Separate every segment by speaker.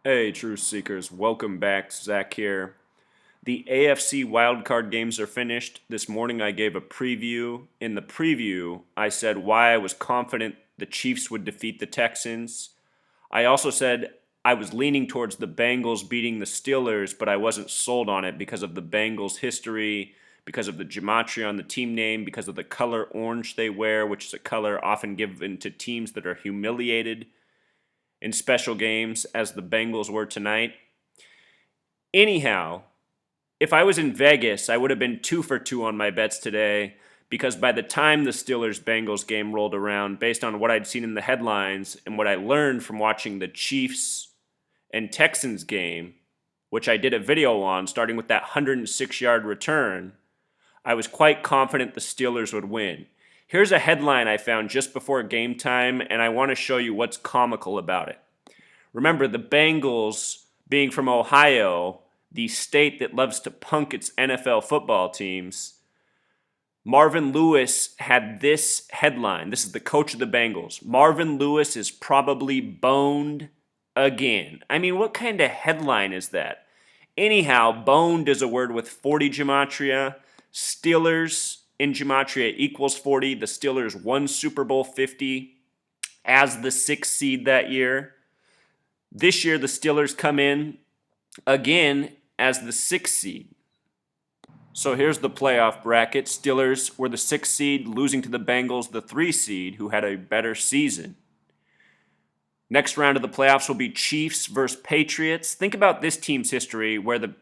Speaker 1: Hey, Truth Seekers, welcome back. Zach here. The AFC wildcard games are finished. This morning I gave a preview. In the preview, I said why I was confident the Chiefs would defeat the Texans. I also said I was leaning towards the Bengals beating the Steelers, but I wasn't sold on it because of the Bengals' history, because of the Gematria on the team name, because of the color orange they wear, which is a color often given to teams that are humiliated in special games, as the Bengals were tonight. Anyhow, if I was in Vegas, I would have been 2 for 2 on my bets today because by the time the Steelers Bengals game rolled around, based on what I'd seen in the headlines and what I learned from watching the Chiefs and Texans game, which I did a video on starting with that 106-yard return, I was quite confident the Steelers would win. Here's a headline I found just before game time, and I want to show you what's comical about it. Remember, the Bengals, being from Ohio, the state that loves to punk its NFL football teams, Marvin Lewis had this headline. This is the coach of the Bengals. Marvin Lewis is probably boned again. I mean, what kind of headline is that? Anyhow, boned is a word with 40 gematria. Steelers in gematria equals 40. The Steelers won Super Bowl 50 as the 6th seed that year. This year, the Steelers come in again as the 6th seed. So here's the playoff bracket. Steelers were the 6th seed, losing to the Bengals, the 3 seed, who had a better season. Next round of the playoffs will be Chiefs versus Patriots. Think about this team's history where the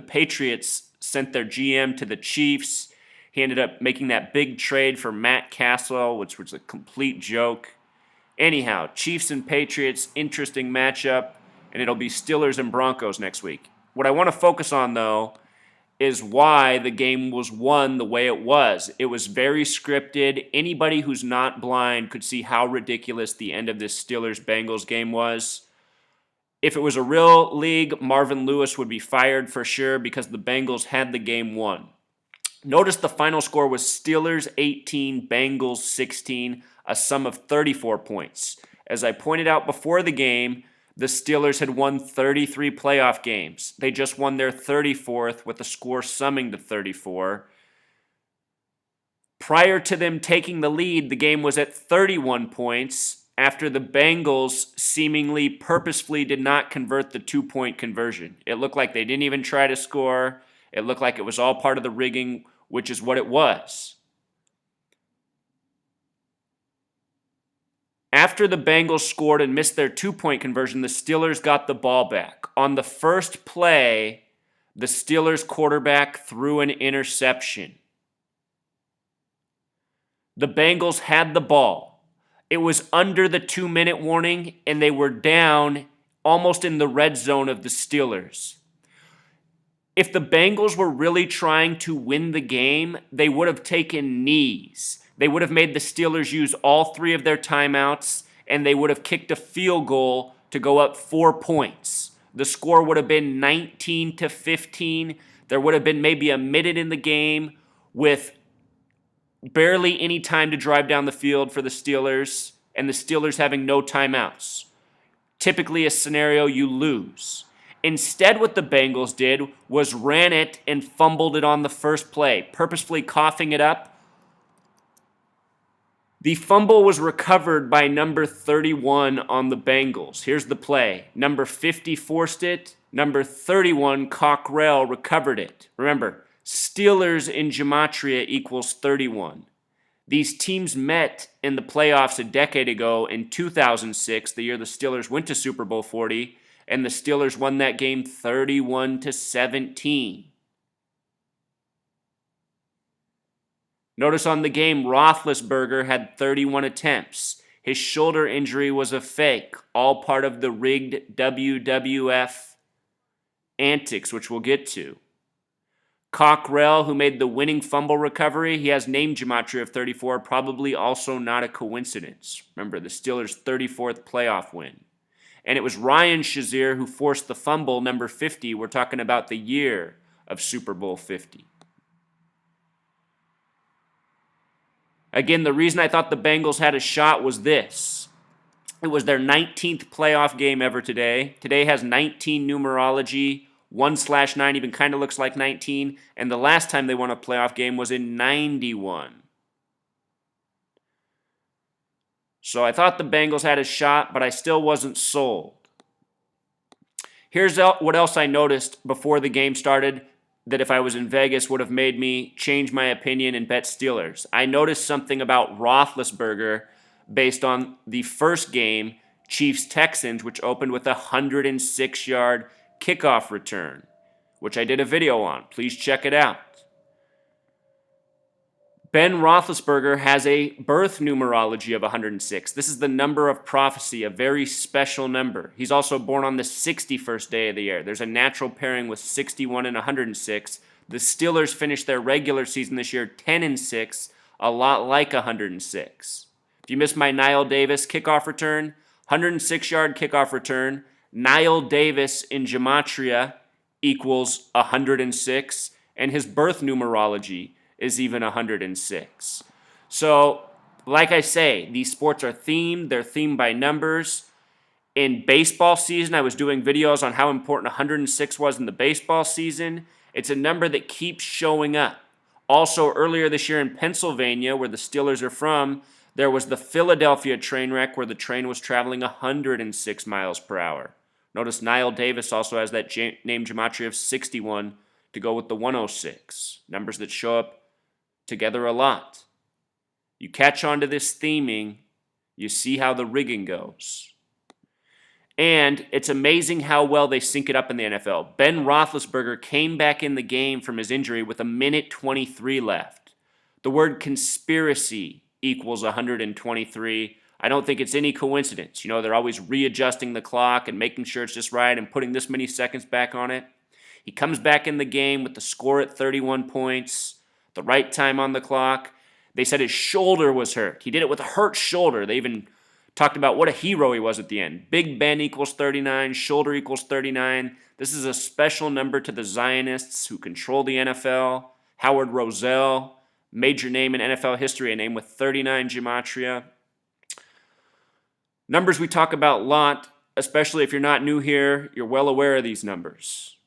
Speaker 1: Patriots sent their GM to the Chiefs. He ended up making that big trade for Matt Castle, which was a complete joke. Anyhow, Chiefs and Patriots, interesting matchup, and it'll be Steelers and Broncos next week. What I want to focus on, though, is why the game was won the way it was. It was very scripted. Anybody who's not blind could see how ridiculous the end of this Steelers-Bengals game was. If it was a real league, Marvin Lewis would be fired for sure because the Bengals had the game won. Notice the final score was Steelers 18, Bengals 16, a sum of 34 points. As I pointed out before the game, the Steelers had won 33 playoff games. They just won their 34th with the score summing to 34. Prior to them taking the lead, the game was at 31 points after the Bengals seemingly purposefully did not convert the 2-point conversion. It looked like they didn't even try to score. It looked like it was all part of the rigging, which is what it was. After the Bengals scored and missed their 2-point conversion, the Steelers got the ball back. On the first play, the Steelers quarterback threw an interception. The Bengals had the ball. It was under the 2-minute warning, and they were down almost in the red zone of the Steelers. If the Bengals were really trying to win the game, they would have taken knees. They would have made the Steelers use all 3 of their timeouts, and they would have kicked a field goal to go up 4 points. The score would have been 19-15. There would have been maybe a minute in the game with barely any time to drive down the field for the Steelers, and the Steelers having no timeouts. Typically a scenario you lose. Instead, what the Bengals did was ran it and fumbled it on the first play, purposefully coughing it up. The fumble was recovered by number 31 on the Bengals. Here's the play. Number 50 forced it. Number 31, Cockrell, recovered it. Remember, Steelers in Gematria equals 31. These teams met in the playoffs a decade ago in 2006, the year the Steelers went to Super Bowl 40, and the Steelers won that game 31-17. Notice on the game, Roethlisberger had 31 attempts. His shoulder injury was a fake, all part of the rigged WWF antics, which we'll get to. Cockrell, who made the winning fumble recovery, he has name gematria of 34, probably also not a coincidence. Remember, the Steelers' 34th playoff win. And it was Ryan Shazier who forced the fumble, number 50. We're talking about the year of Super Bowl 50. Again, the reason I thought the Bengals had a shot was this. It was their 19th playoff game ever today. Today has 19 numerology. 1/9 even kind of looks like 19. And the last time they won a playoff game was in 91. So I thought the Bengals had a shot, but I still wasn't sold. Here's what else I noticed before the game started that if I was in Vegas would have made me change my opinion and bet Steelers. I noticed something about Roethlisberger based on the first game, Chiefs-Texans, which opened with a 106-yard kickoff return, which I did a video on. Please check it out. Ben Roethlisberger has a birth numerology of 106. This is the number of prophecy, a very special number. He's also born on the 61st day of the year. There's a natural pairing with 61 and 106. The Steelers finished their regular season this year 10-6, a lot like 106. If you missed my Niall Davis kickoff return, 106-yard kickoff return, Niall Davis in Gematria equals 106, and his birth numerology is even 106. So, like I say, these sports are themed. They're themed by numbers. In baseball season, I was doing videos on how important 106 was in the baseball season. It's a number that keeps showing up. Also, earlier this year in Pennsylvania, where the Steelers are from, there was the Philadelphia train wreck where the train was traveling 106 miles per hour. Notice Niall Davis also has that name gematria of 61 to go with the 106. Numbers that show up together a lot. You catch on to this theming, you see how the rigging goes. And it's amazing how well they sync it up in the NFL. Ben Roethlisberger came back in the game from his injury with 1:23 left. The word conspiracy equals 123. I don't think it's any coincidence. You know, they're always readjusting the clock and making sure it's just right and putting this many seconds back on it. He comes back in the game with the score at 31 points. The right time on the clock. They said his shoulder was hurt. He did it with a hurt shoulder. They even talked about what a hero he was at the end. Big Ben equals 39, shoulder equals 39. This is a special number to the Zionists who control the NFL. Howard Roselle, major name in NFL history, a name with 39 gematria. Numbers we talk about a lot, especially if you're not new here, you're well aware of these numbers.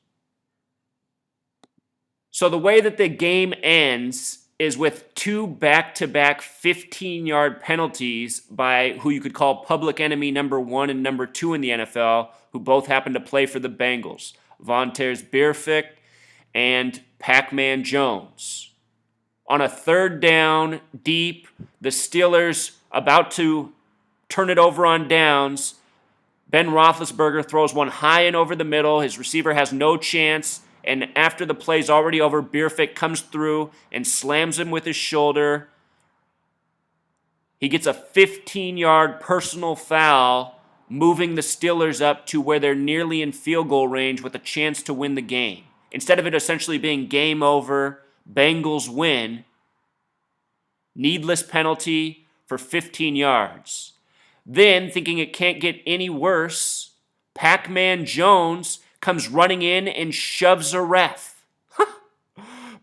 Speaker 1: So the way that the game ends is with two back-to-back 15-yard penalties by who you could call public enemy number 1 and number 2 in the NFL, who both happen to play for the Bengals, Burfict and Pac-Man Jones. On a third down, deep, the Steelers about to turn it over on downs. Ben Roethlisberger throws one high and over the middle. His receiver has no chance. And after the play's already over, Burfict comes through and slams him with his shoulder. He gets a 15-yard personal foul, moving the Steelers up to where they're nearly in field goal range with a chance to win the game. Instead of it essentially being game over, Bengals win, needless penalty for 15 yards. Then, thinking it can't get any worse, Pac-Man Jones comes running in and shoves a ref.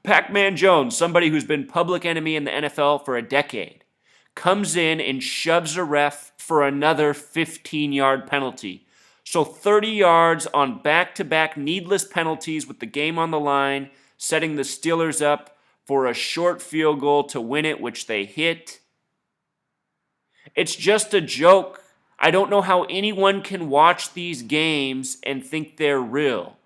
Speaker 1: Pac-Man Jones, somebody who's been public enemy in the NFL for a decade, comes in and shoves a ref for another 15-yard penalty. So 30 yards on back-to-back needless penalties with the game on the line, setting the Steelers up for a short field goal to win it, which they hit. It's just a joke. I don't know how anyone can watch these games and think they're real.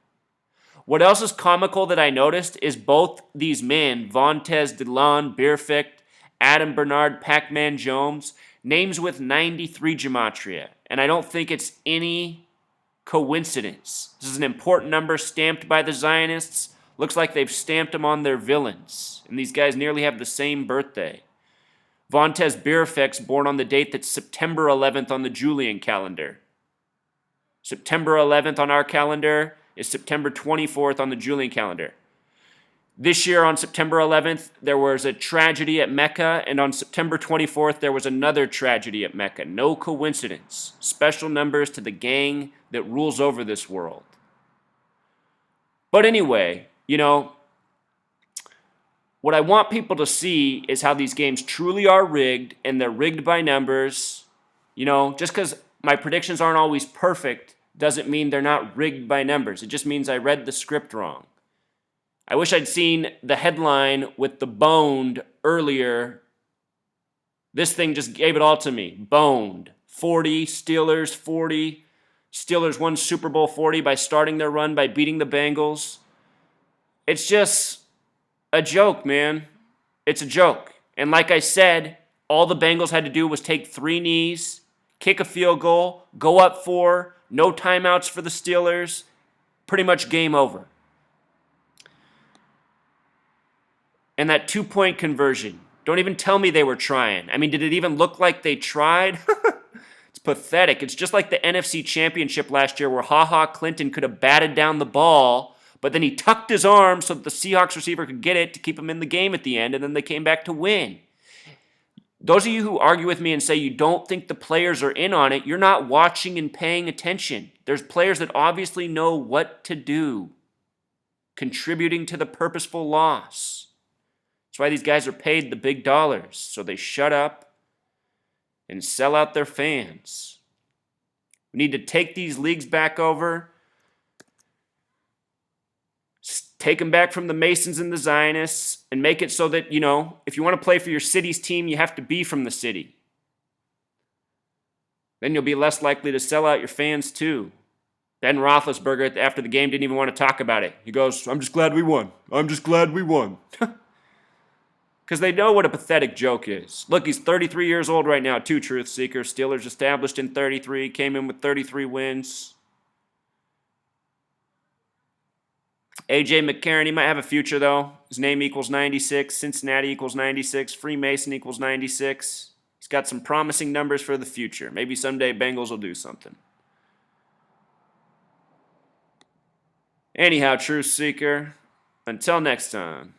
Speaker 1: What else is comical that I noticed is both these men, Vontez Dillon, Burfict, Adam Bernard, Pac-Man Jones, names with 93 gematria. And I don't think it's any coincidence. This is an important number stamped by the Zionists. Looks like they've stamped them on their villains. And these guys nearly have the same birthday. Vontez Burfict's born on the date that's September 11th on the Julian calendar. September 11th on our calendar is September 24th on the Julian calendar. This year on September 11th, there was a tragedy at Mecca, and on September 24th, there was another tragedy at Mecca. No coincidence. Special numbers to the gang that rules over this world. But anyway, what I want people to see is how these games truly are rigged, and they're rigged by numbers. Just because my predictions aren't always perfect doesn't mean they're not rigged by numbers. It just means I read the script wrong. I wish I'd seen the headline with the boned earlier. This thing just gave it all to me. Boned. 40, Steelers 40. Steelers won Super Bowl 40 by starting their run by beating the Bengals. It's just a joke, man. It's a joke. And like I said, all the Bengals had to do was take 3 knees, kick a field goal, go up 4, no timeouts for the Steelers. Pretty much game over. And that 2-point conversion. Don't even tell me they were trying. I mean, did it even look like they tried? It's pathetic. It's just like the NFC Championship last year where Ha Clinton could have batted down the ball, but then he tucked his arm so that the Seahawks receiver could get it to keep him in the game at the end, and then they came back to win. Those of you who argue with me and say you don't think the players are in on it, you're not watching and paying attention. There's players that obviously know what to do, contributing to the purposeful loss. That's why these guys are paid the big dollars, so they shut up and sell out their fans. We need to take these leagues back over, take them back from the Masons and the Zionists, and make it so that, you know, if you want to play for your city's team, you have to be from the city. Then you'll be less likely to sell out your fans too. Ben Roethlisberger, after the game, didn't even want to talk about it. He goes, I'm just glad we won. I'm just glad we won. Because they know what a pathetic joke is. Look, he's 33 years old right now, too, Truth Seeker. Steelers established in 33, came in with 33 wins. A.J. McCarron, he might have a future, though. His name equals 96. Cincinnati equals 96. Freemason equals 96. He's got some promising numbers for the future. Maybe someday Bengals will do something. Anyhow, Truth Seeker, until next time.